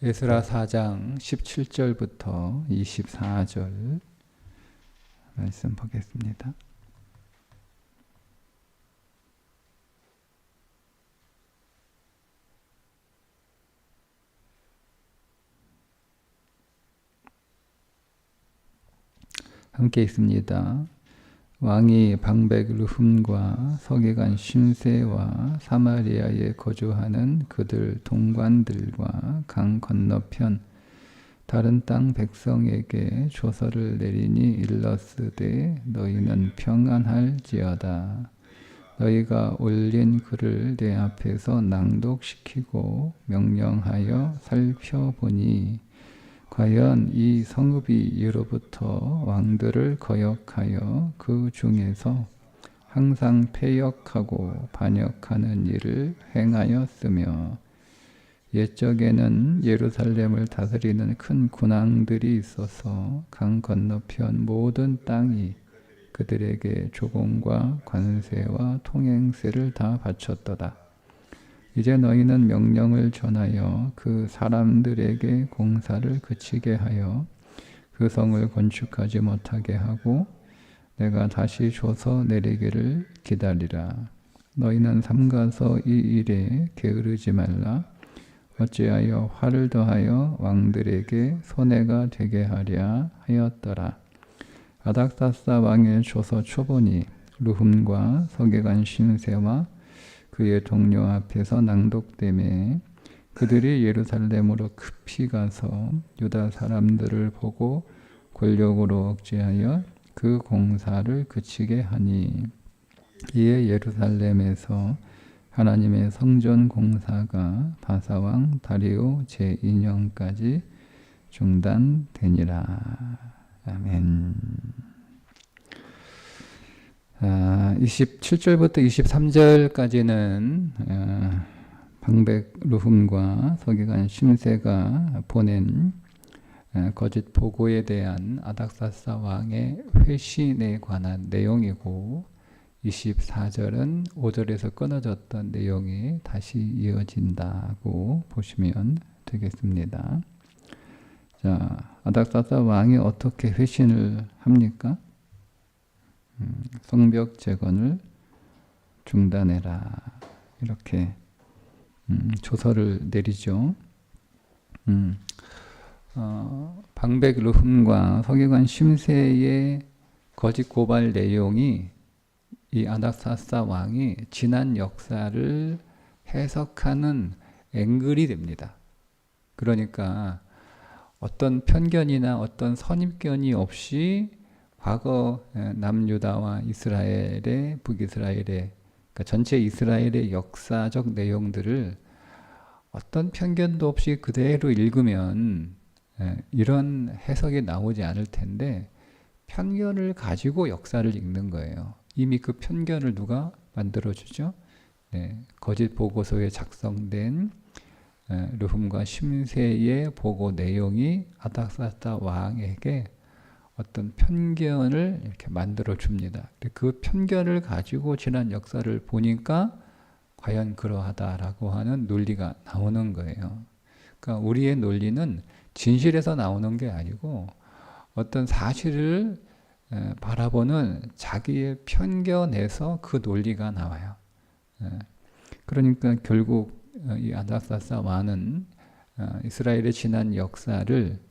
에스라 4장 17절부터 24절 말씀 보겠습니다. 함께 있습니다. 왕이 방백 르훔과 서기관 심세와 사마리아에 거주하는 그들 동관들과 강 건너편 다른 땅 백성에게 조서를 내리니 일러스되 너희는 평안할지어다. 너희가 올린 글을 내 앞에서 낭독시키고 명령하여 살펴보니 과연 이 성읍이 예로부터 왕들을 거역하여 그 중에서 항상 패역하고 반역하는 일을 행하였으며 옛적에는 예루살렘을 다스리는 큰 군왕들이 있어서 강 건너편 모든 땅이 그들에게 조공과 관세와 통행세를 다 바쳤도다. 이제 너희는 명령을 전하여 그 사람들에게 공사를 그치게 하여 그 성을 건축하지 못하게 하고 내가 다시 줘서 내리기를 기다리라. 너희는 삼가서 이 일에 게으르지 말라. 어찌하여 화를 더하여 왕들에게 손해가 되게 하랴 하였더라. 아닥사스 왕의 조서 초본이 르훔과 서기관 심세와 그의 동료 앞에서 낭독되매 그들이 예루살렘으로 급히 가서 유다 사람들을 보고 권력으로 억제하여 그 공사를 그치게 하니 이에 예루살렘에서 하나님의 성전 공사가 바사왕 다리오 제2년까지 중단되니라. 아멘. 27절부터 23절까지는 방백 르훔과 서기관 심세가 보낸 거짓 보고에 대한 아닥사스 왕의 회신에 관한 내용이고 24절은 5절에서 끊어졌던 내용이 다시 이어진다고 보시면 되겠습니다. 자, 아닥사스 왕이 어떻게 회신을 합니까? 성벽 재건을 중단해라 이렇게 조서를 내리죠. 방백 르훔과 서기관 심세의 거짓 고발 내용이 이 아닥사스 왕이 지난 역사를 해석하는 앵글이 됩니다. 그러니까 어떤 편견이나 어떤 선입견이 없이 과거 남유다와 이스라엘의 북이스라엘의 그러니까 전체 이스라엘의 역사적 내용들을 어떤 편견도 없이 그대로 읽으면 이런 해석이 나오지 않을 텐데 편견을 가지고 역사를 읽는 거예요. 이미 그 편견을 누가 만들어주죠? 거짓 보고서에 작성된 르훔과 심세의 보고 내용이 아닥사스 왕에게 어떤 편견을 이렇게 만들어 줍니다. 그 편견을 가지고 지난 역사를 보니까 과연 그러하다라고 하는 논리가 나오는 거예요. 그러니까 우리의 논리는 진실에서 나오는 게 아니고 어떤 사실을 바라보는 자기의 편견에서 그 논리가 나와요. 그러니까 결국 이 아닥사스 왕은 이스라엘의 지난 역사를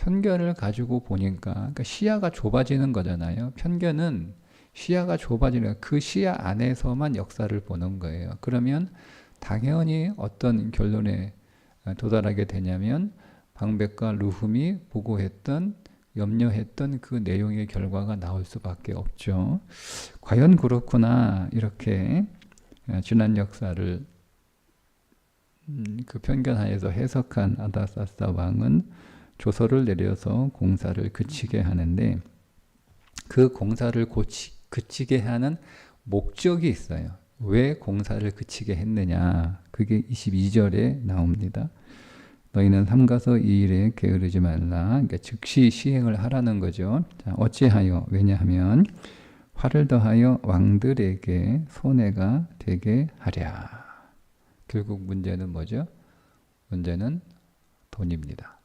편견을 가지고 보니까 그러니까 시야가 좁아지는 거잖아요. 편견은 시야가 좁아지는 그 시야 안에서만 역사를 보는 거예요. 그러면 당연히 어떤 결론에 도달하게 되냐면 방백과 르훔이 보고했던 염려했던 그 내용의 결과가 나올 수밖에 없죠. 과연 그렇구나 이렇게 지난 역사를 그 편견 하에서 해석한 아닥사스 왕은 조서를 내려서 공사를 그치게 하는데 그 공사를 그치게 하는 목적이 있어요. 왜 공사를 그치게 했느냐? 그게 22절에 나옵니다. 너희는 삼가서 이 일에 게으르지 말라. 그러니까 즉시 시행을 하라는 거죠. 자, 어찌하여? 왜냐하면 화를 더하여 왕들에게 손해가 되게 하랴. 결국 문제는 뭐죠? 문제는 돈입니다.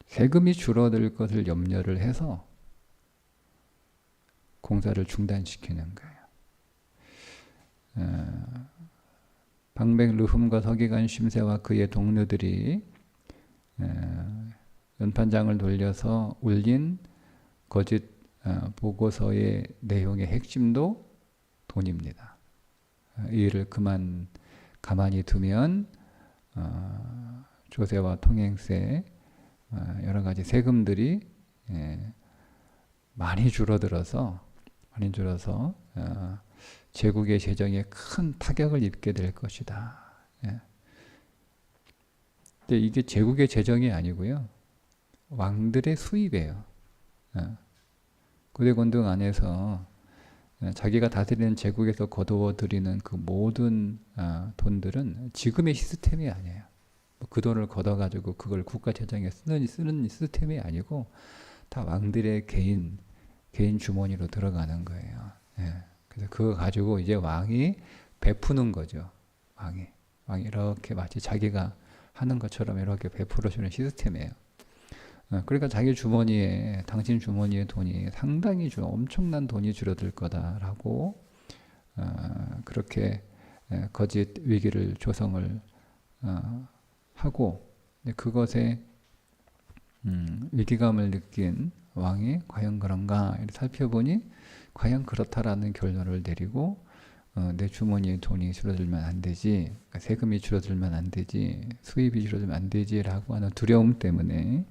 세금이 줄어들 것을 염려를 해서 공사를 중단시키는 거예요. 방백 르훔과 서기관 심세와 그의 동료들이 연판장을 돌려서 올린 거짓 보고서의 내용의 핵심도 돈입니다. 이 일을 가만히 두면 조세와 통행세, 여러 가지 세금들이 많이 줄어들어서 제국의 재정에 큰 타격을 입게 될 것이다. 근데 이게 제국의 재정이 아니고요, 왕들의 수입이에요. 고대 권등 안에서 자기가 다스리는 제국에서 거두어 들이는 그 모든 돈들은 지금의 시스템이 아니에요. 그 돈을 걷어가지고 그걸 국가 재정에 쓰는 시스템이 아니고 다 왕들의 개인 주머니로 들어가는 거예요. 그래서 그거 가지고 이제 왕이 베푸는 거죠. 왕이 이렇게 마치 자기가 하는 것처럼 이렇게 베풀어주는 시스템이에요. 그러니까 자기 주머니에, 당신 주머니에 돈이 상당히 엄청난 돈이 줄어들 거다라고 그렇게 거짓 위기를 조성을 하고, 그것에 위기감을 느낀 왕이 과연 그런가 살펴보니 과연 그렇다라는 결론을 내리고, 내 주머니에 돈이 줄어들면 안 되지, 그러니까 세금이 줄어들면 안 되지, 수입이 줄어들면 안 되지라고 하는 두려움 때문에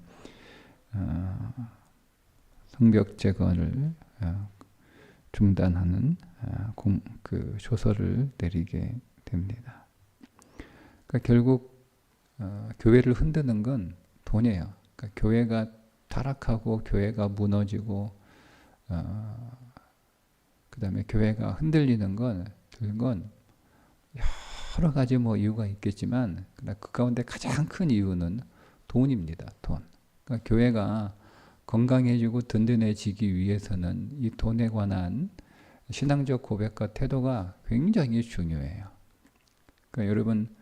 성벽 재건을 중단하는 그 조서를 내리게 됩니다. 그러니까 결국 교회를 흔드는 건 돈이에요. 그러니까 교회가 타락하고 교회가 무너지고 그 다음에 교회가 흔들리는 건 여러 가지 이유가 있겠지만 그 가운데 가장 큰 이유는 돈입니다. 돈. 그러니까 교회가 건강해지고 든든해지기 위해서는 이 돈에 관한 신앙적 고백과 태도가 굉장히 중요해요. 그러니까 여러분,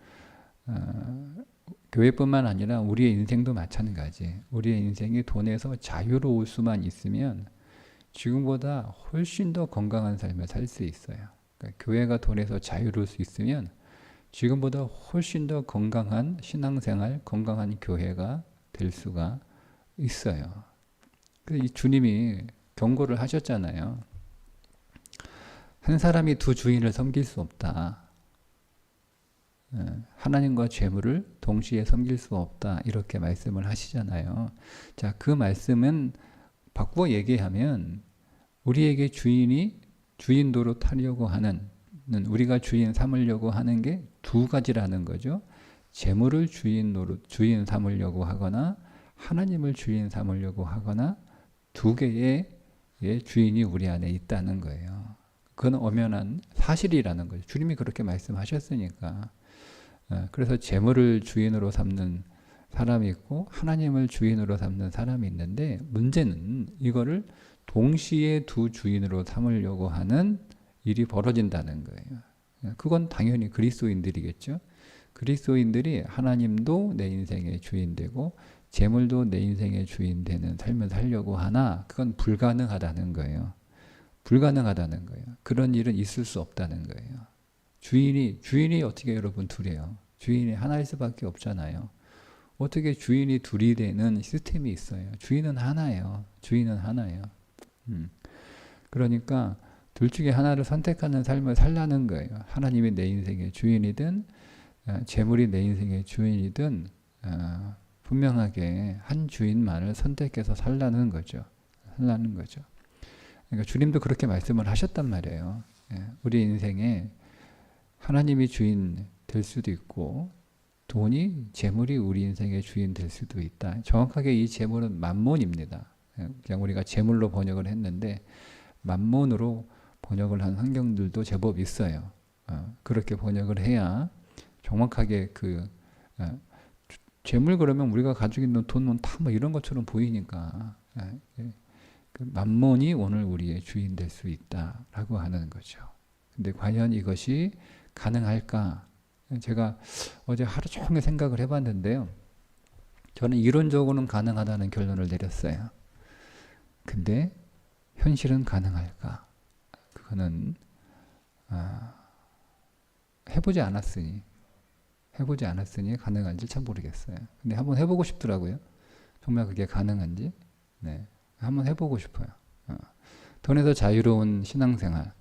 교회뿐만 아니라 우리의 인생도 마찬가지. 우리의 인생이 돈에서 자유로울 수만 있으면 지금보다 훨씬 더 건강한 삶을 살 수 있어요. 그러니까 교회가 돈에서 자유로울 수 있으면 지금보다 훨씬 더 건강한 신앙생활, 건강한 교회가 될 수가 있어요. 이 주님이 경고를 하셨잖아요. 한 사람이 두 주인을 섬길 수 없다. 하나님과 재물을 동시에 섬길 수 없다. 이렇게 말씀을 하시잖아요. 자, 그 말씀은 바꾸어 얘기하면 우리에게 주인 노릇하려고 하는, 우리가 주인 삼으려고 하는 게 두 가지라는 거죠. 재물을 주인 삼으려고 하거나 하나님을 주인 삼으려고 하거나 두 개의 주인이 우리 안에 있다는 거예요. 그건 엄연한 사실이라는 거죠. 주님이 그렇게 말씀하셨으니까. 그래서 재물을 주인으로 삼는 사람이 있고 하나님을 주인으로 삼는 사람이 있는데, 문제는 이거를 동시에 두 주인으로 삼으려고 하는 일이 벌어진다는 거예요. 그건 당연히 그리스도인들이겠죠. 그리스도인들이 하나님도 내 인생의 주인 되고 재물도 내 인생의 주인 되는 삶을 살려고 하나, 그건 불가능하다는 거예요. 불가능하다는 거예요. 그런 일은 있을 수 없다는 거예요. 주인이 어떻게 여러분 둘이에요? 주인이 하나일 수밖에 없잖아요. 어떻게 주인이 둘이 되는 시스템이 있어요? 주인은 하나예요. 그러니까 둘 중에 하나를 선택하는 삶을 살라는 거예요. 하나님이 내 인생의 주인이든 재물이 내 인생의 주인이든 분명하게 한 주인만을 선택해서 살라는 거죠. 그러니까 주님도 그렇게 말씀을 하셨단 말이에요. 우리 인생에 하나님이 주인 될 수도 있고 재물이 우리 인생의 주인 될 수도 있다. 정확하게 이 재물은 만몬입니다. 그냥 우리가 재물로 번역을 했는데 만몬으로 번역을 한 환경들도 제법 있어요. 그렇게 번역을 해야 정확하게 재물 그러면 우리가 가지고 있는 돈은 다 이런 것처럼 보이니까 그 만몬이 오늘 우리의 주인 될 수 있다라고 하는 거죠. 근데 과연 이것이 가능할까? 제가 어제 하루 종일 생각을 해봤는데요. 저는 이론적으로는 가능하다는 결론을 내렸어요. 근데 현실은 가능할까? 그거는 해보지 않았으니 가능한지 참 모르겠어요. 근데 한번 해보고 싶더라고요. 정말 그게 가능한지. 네, 한번 해보고 싶어요. 돈에서 자유로운 신앙생활.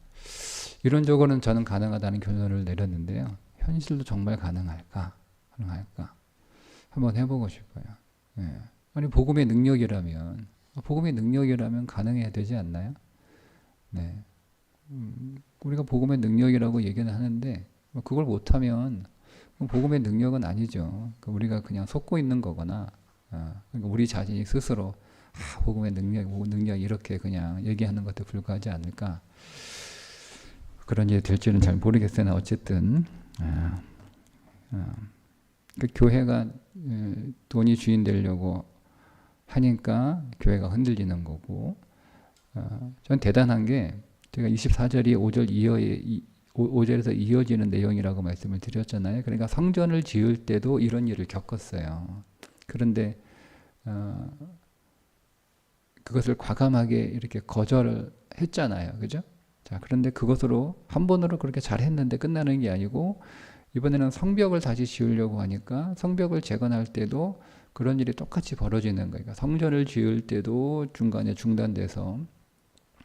이론적으로는 저는 가능하다는 결론을 내렸는데요. 현실도 정말 가능할까? 한번 해보고 싶어요. 네. 아니 복음의 능력이라면 가능해야 되지 않나요? 네. 우리가 복음의 능력이라고 얘기는 하는데 그걸 못하면 복음의 능력은 아니죠. 우리가 그냥 속고 있는 거거나 그러니까 우리 자신이 스스로 복음의 능력 이렇게 그냥 얘기하는 것에 불과하지 않을까. 그런 일이 될지는 잘 모르겠으나 어쨌든 그 교회가 돈이 주인 되려고 하니까 교회가 흔들리는 거고 전 대단한 게 제가 24절이 5절에서 이어지는 내용이라고 말씀을 드렸잖아요. 그러니까 성전을 지을 때도 이런 일을 겪었어요. 그런데 그것을 과감하게 이렇게 거절을 했잖아요. 그죠? 자, 그런데 그것으로 한 번으로 그렇게 잘했는데 끝나는 게 아니고 이번에는 성벽을 다시 지으려고 하니까 성벽을 재건할 때도 그런 일이 똑같이 벌어지는 거예요. 그러니까 성전을 지을 때도 중간에 중단돼서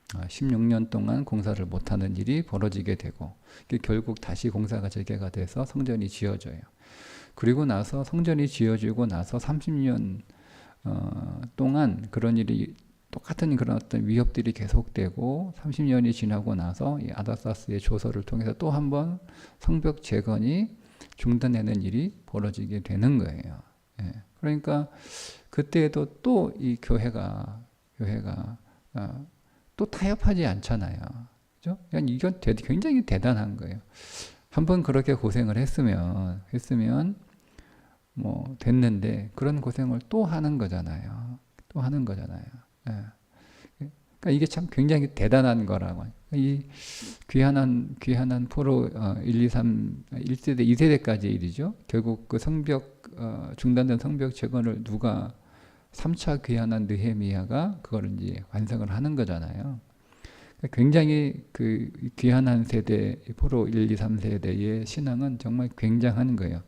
16년 동안 공사를 못하는 일이 벌어지게 되고 결국 다시 공사가 재개가 돼서 성전이 지어져요. 그리고 나서 성전이 지어지고 나서 30년 동안 그런 일이 똑같은 그런 어떤 위협들이 계속되고 30년이 지나고 나서 이 아닥사스의 조서를 통해서 또 한 번 성벽 재건이 중단되는 일이 벌어지게 되는 거예요. 예. 그러니까 그때에도 또 이 교회가 또 타협하지 않잖아요. 그죠? 이건 굉장히 대단한 거예요. 한번 그렇게 고생을 했으면 뭐 됐는데 그런 고생을 또 하는 거잖아요. 예. 그러니까 이게 참 굉장히 대단한 거라고. 이 귀한한 포로 1, 2, 3, 1세대, 2세대까지 일이죠. 결국 그 성벽 중단된 성벽 재건을 누가 3차 귀한한 느헤미야가 그걸 이제 완성을 하는 거잖아요. 그러니까 굉장히 그 귀한한 세대 포로 1, 2, 3세대의 신앙은 정말 굉장한 거예요.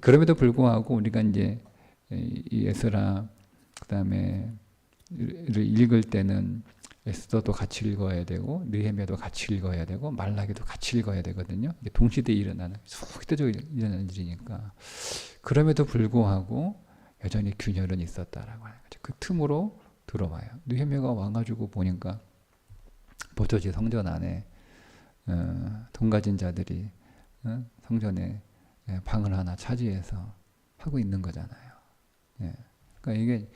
그럼에도 불구하고 우리가 이제 이 에스라 그다음에 읽을 때는 에스더도 같이 읽어야 되고 느헤미야도 같이 읽어야 되고 말라기도 같이 읽어야 되거든요. 이게 동시대에 일어나는 속대적으로 일어나는 일이니까 그럼에도 불구하고 여전히 균열은 있었다라고 하는 거죠. 그 틈으로 들어와요. 느헤미야가 와가지고 보니까 보초지 성전 안에 돈 가진 자들이 성전에 방을 하나 차지해서 하고 있는 거잖아요. 예. 그러니까 이게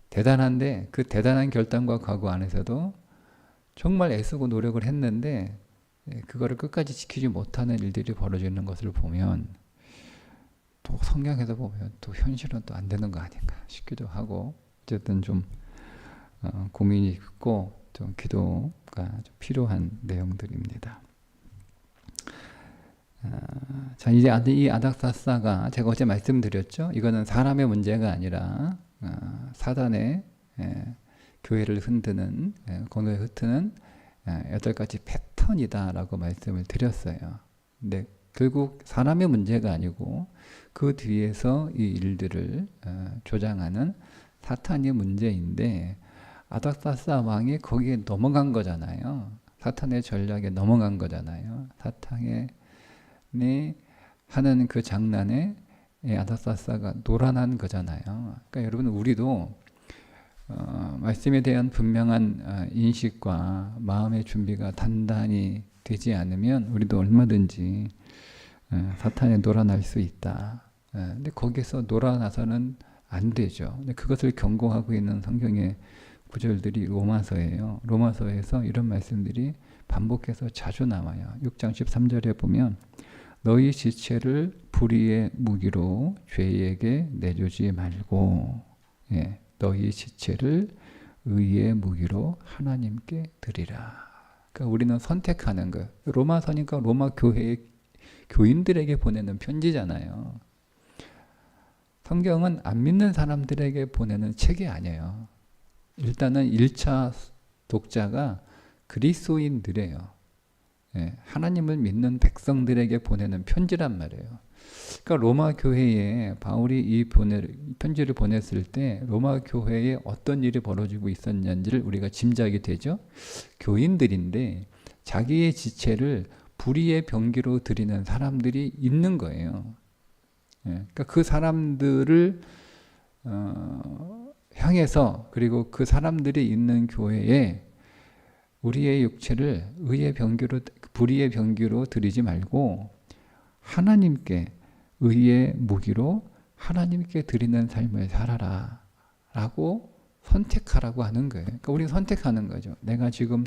대단한데 그 대단한 결단과 각오 안에서도 정말 애쓰고 노력을 했는데 그거를 끝까지 지키지 못하는 일들이 벌어지는 것을 보면 또 성경에서 보면 또 현실은 또 안 되는 거 아닌가 싶기도 하고 어쨌든 좀 고민이 있고 좀 기도가 좀 필요한 내용들입니다. 자, 이제 이 아닥사스가 제가 어제 말씀드렸죠. 이거는 사람의 문제가 아니라 사단의 교회를 흔드는 공회를 흩트는 8가지 패턴이다라고 말씀을 드렸어요. 근데 결국 사람의 문제가 아니고 그 뒤에서 이 일들을 조장하는 사탄의 문제인데 아닥사스 왕이 거기에 넘어간 거잖아요. 사탄의 전략에 넘어간 거잖아요. 사탄의 하는 그 장난에 아닥사스가 노란한 거잖아요. 그러니까 여러분 우리도 말씀에 대한 분명한 인식과 마음의 준비가 단단히 되지 않으면 우리도 얼마든지 사탄에 놀아날 수 있다. 근데 거기서 놀아나서는 안 되죠. 근데 그것을 경고하고 있는 성경의 구절들이 로마서예요. 로마서에서 이런 말씀들이 반복해서 자주 나와요. 6장 13절에 보면 너희 지체를 불의의 무기로 죄에게 내주지 말고 너희 지체를 의의 무기로 하나님께 드리라. 그러니까 우리는 선택하는 거예요. 로마서니까 로마 교회의 교인들에게 보내는 편지잖아요. 성경은 안 믿는 사람들에게 보내는 책이 아니에요. 일단은 1차 독자가 그리스도인들이에요. 예, 하나님을 믿는 백성들에게 보내는 편지란 말이에요. 그러니까 로마 교회에 바울이 이 편지를 보냈을 때 로마 교회에 어떤 일이 벌어지고 있었는지를 우리가 짐작이 되죠. 교인들인데 자기의 지체를 불의의 병기로 드리는 사람들이 있는 거예요. 예, 그러니까 그 사람들을 향해서, 그리고 그 사람들이 있는 교회에 우리의 육체를 의의 병기로, 불의의 병기로 드리지 말고 하나님께 의의 무기로 하나님께 드리는 삶을 살아라 라고 선택하라고 하는 거예요. 그러니까 우리는 선택하는 거죠. 내가 지금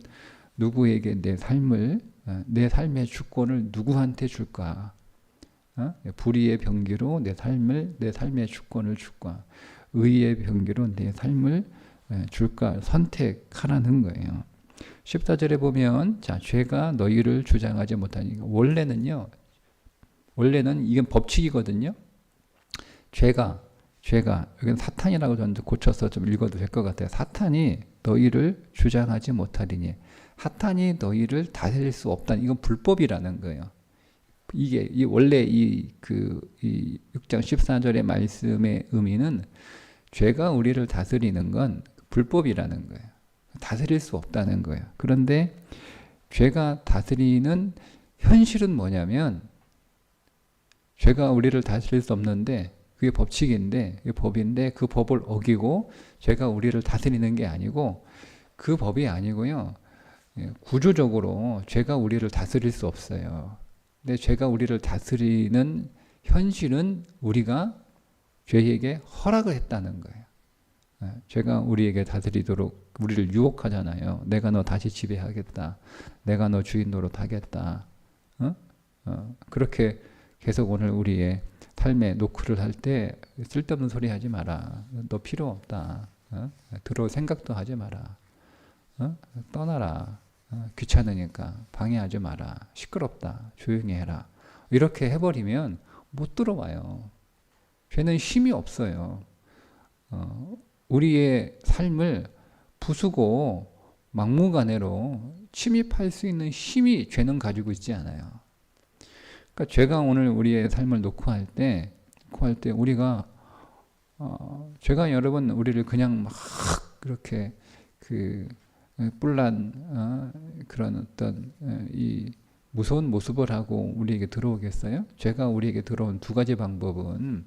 누구에게 내 삶의 주권을 누구한테 줄까? 불의의 병기로 내 삶의 주권을 줄까? 의의 병기로 내 삶을 줄까? 선택하라는 거예요. 14절에 보면, 자, 죄가 너희를 주장하지 못하니까. 원래는 이건 법칙이거든요. 죄가, 여기는 사탄이라고 저는 고쳐서 좀 읽어도 될 것 같아요. 사탄이 너희를 주장하지 못하리니. 사탄이 너희를 다스릴 수 없다니. 이건 불법이라는 거예요. 이게 원래 이 6장 14절의 말씀의 의미는 죄가 우리를 다스리는 건 불법이라는 거예요. 다스릴 수 없다는 거예요. 그런데 죄가 다스리는 현실은 뭐냐면, 죄가 우리를 다스릴 수 없는데 그게 법칙인데, 그게 법인데 그 법을 어기고 죄가 우리를 다스리는 게 아니고, 그 법이 아니고요. 구조적으로 죄가 우리를 다스릴 수 없어요. 근데 죄가 우리를 다스리는 현실은 우리가 죄에게 허락을 했다는 거예요. 죄가 우리에게 다스리도록 우리를 유혹하잖아요. 내가 너 다시 지배하겠다. 내가 너 주인 노릇하겠다. 그렇게 계속 오늘 우리의 삶에 노크를 할 때 쓸데없는 소리 하지 마라. 너 필요 없다. 들어올 생각도 하지 마라. 떠나라. 귀찮으니까 방해하지 마라. 시끄럽다. 조용히 해라. 이렇게 해버리면 못 들어와요. 죄는 힘이 없어요. 우리의 삶을 부수고 막무가내로 침입할 수 있는 힘이 죄는 가지고 있지 않아요. 그러니까 죄가 오늘 우리의 삶을 놓고 할 때 우리가 죄가 여러분 우리를 그냥 막 그렇게 뿔난 그런 어떤 이 무서운 모습을 하고 우리에게 들어오겠어요? 죄가 우리에게 들어온 두 가지 방법은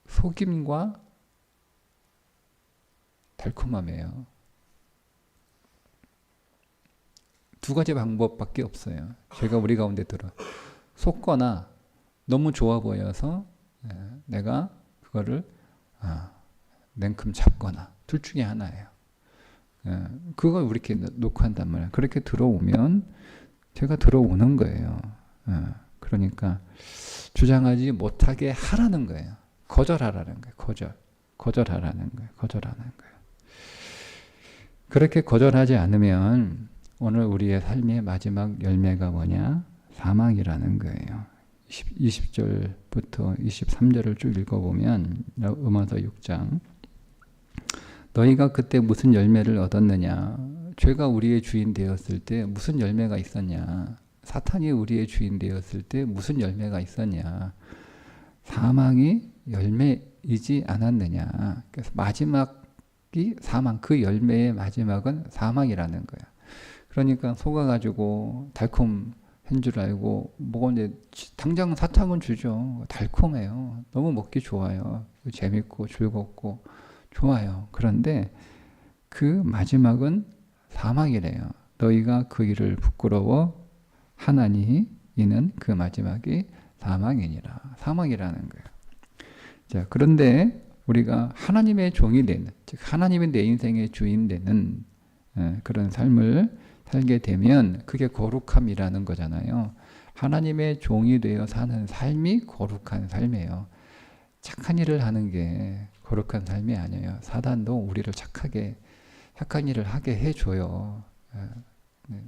속임과 달콤함이에요. 두 가지 방법밖에 없어요. 죄가 우리 가운데 들어 속거나 너무 좋아 보여서 내가 그거를 냉큼 잡거나, 둘 중에 하나예요. 그걸 이렇게 놓고 한단 말이에요. 그렇게 들어오면 죄가 들어오는 거예요. 그러니까 주장하지 못하게 하라는 거예요. 거절하라는 거예요. 거절하라는 거예요. 그렇게 거절하지 않으면 오늘 우리의 삶의 마지막 열매가 뭐냐? 사망이라는 거예요. 20절부터 23절을 쭉 읽어보면, 로마서 6장, 너희가 그때 무슨 열매를 얻었느냐? 죄가 우리의 주인 되었을 때 무슨 열매가 있었냐? 사탄이 우리의 주인 되었을 때 무슨 열매가 있었냐? 사망이 열매이지 않았느냐? 그래서 마지막이 사망, 그 열매의 마지막은 사망이라는 거야. 그러니까 속아가지고 달콤한 줄 알고 먹었는데 당장 사탕은 주죠. 달콤해요. 너무 먹기 좋아요. 재밌고 즐겁고 좋아요. 그런데 그 마지막은 사망이래요. 너희가 그 일을 부끄러워 하나니 이는 그 마지막이 사망이니라. 사망이라는 거예요. 자, 그런데 우리가 하나님의 종이 되는, 즉 하나님이 내 인생의 주인 되는 그런 삶을 살게 되면 그게 거룩함이라는 거잖아요. 하나님의 종이 되어 사는 삶이 거룩한 삶이에요. 착한 일을 하는 게 거룩한 삶이 아니에요. 사단도 우리를 착한 일을 하게 해줘요. 네.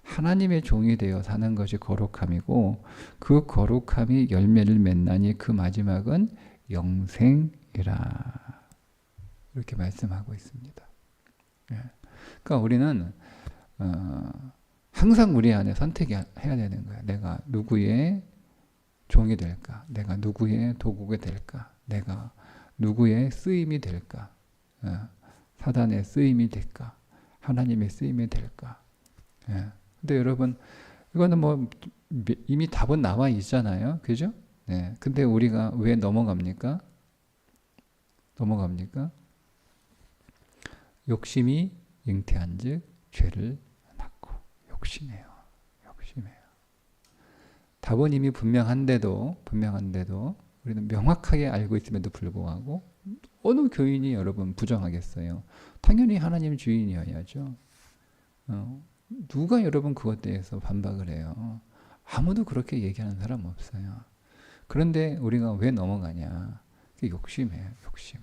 하나님의 종이 되어 사는 것이 거룩함이고 그 거룩함이 열매를 맺나니 그 마지막은 영생이라. 이렇게 말씀하고 있습니다. 그러니까 우리는 항상 우리 안에 선택해야 되는 거야. 내가 누구의 종이 될까? 내가 누구의 도구가 될까? 내가 누구의 쓰임이 될까? 사단의 쓰임이 될까? 하나님의 쓰임이 될까? 근데 여러분, 이거는 뭐 이미 답은 나와 있잖아요. 그죠? 네. 근데 우리가 왜 넘어갑니까? 욕심이 잉태한 즉 죄를 낳고. 욕심이에요. 답은 이미 분명한데도 우리는 명확하게 알고 있음에도 불구하고 어느 교인이 여러분 부정하겠어요? 당연히 하나님 주인이어야죠. 누가 여러분 그것 대해서 반박을 해요? 아무도 그렇게 얘기하는 사람 없어요. 그런데 우리가 왜 넘어가냐? 그게 욕심이에요. 욕심.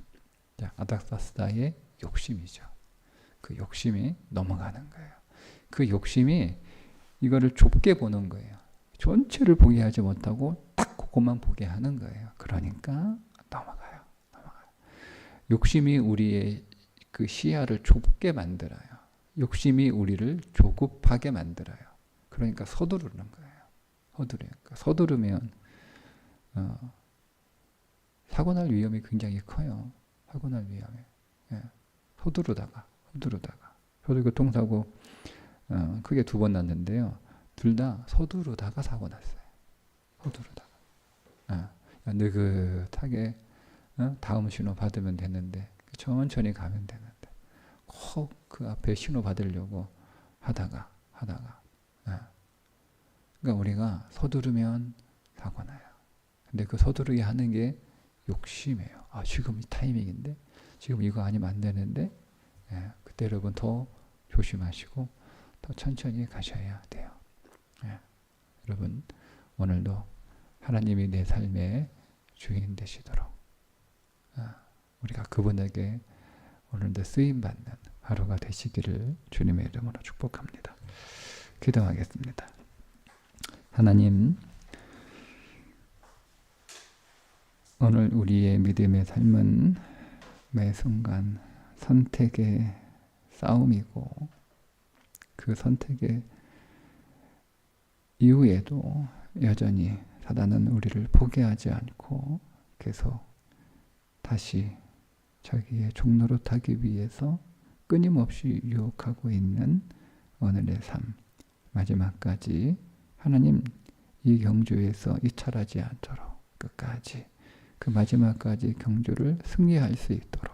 자, 아닥사스다의 욕심이죠. 그 욕심이 넘어가는 거예요. 그 욕심이 이거를 좁게 보는 거예요. 전체를 보게 하지 못하고 딱 그것만 보게 하는 거예요. 그러니까 넘어가요. 욕심이 우리의 그 시야를 좁게 만들어요. 욕심이 우리를 조급하게 만들어요. 그러니까 서두르는 거예요. 서두르면 사고 날 위험이 굉장히 커요. 사고 날 위험이. 서두르다가. 저도 교통사고 크게 2번 났는데요. 둘 다 서두르다가 사고 났어요. 느긋하게 다음 신호 받으면 되는데 천천히 가면 되는데 꼭 그 앞에 신호 받으려고 하다가 그러니까 우리가 서두르면 사고 나요. 근데 그 서두르게 하는 게 욕심이에요. 지금 이 타이밍인데 지금 이거 아니면 안 되는데 그때 여러분 더 조심하시고 더 천천히 가셔야 돼요. 여러분 오늘도 하나님이 내 삶의 주인 되시도록 우리가 그분에게 오늘도 쓰임받는 하루가 되시기를 주님의 이름으로 축복합니다. 기도하겠습니다. 하나님, 오늘 우리의 믿음의 삶은 매 순간 선택의 싸움이고 그 선택의 이후에도 여전히 사단은 우리를 포기하지 않고 계속 다시 자기의 종노릇하기 위해서 끊임없이 유혹하고 있는 오늘의 삶, 마지막까지 하나님 이 경주에서 이탈하지 않도록 끝까지 그 마지막까지 경주를 승리할 수 있도록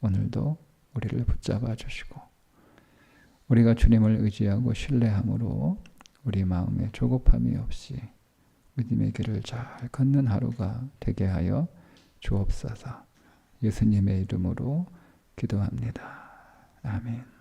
오늘도 우리를 붙잡아 주시고 우리가 주님을 의지하고 신뢰함으로 우리 마음에 조급함이 없이 믿음의 길을 잘 걷는 하루가 되게 하여 주옵소서. 예수님의 이름으로 기도합니다. 아멘.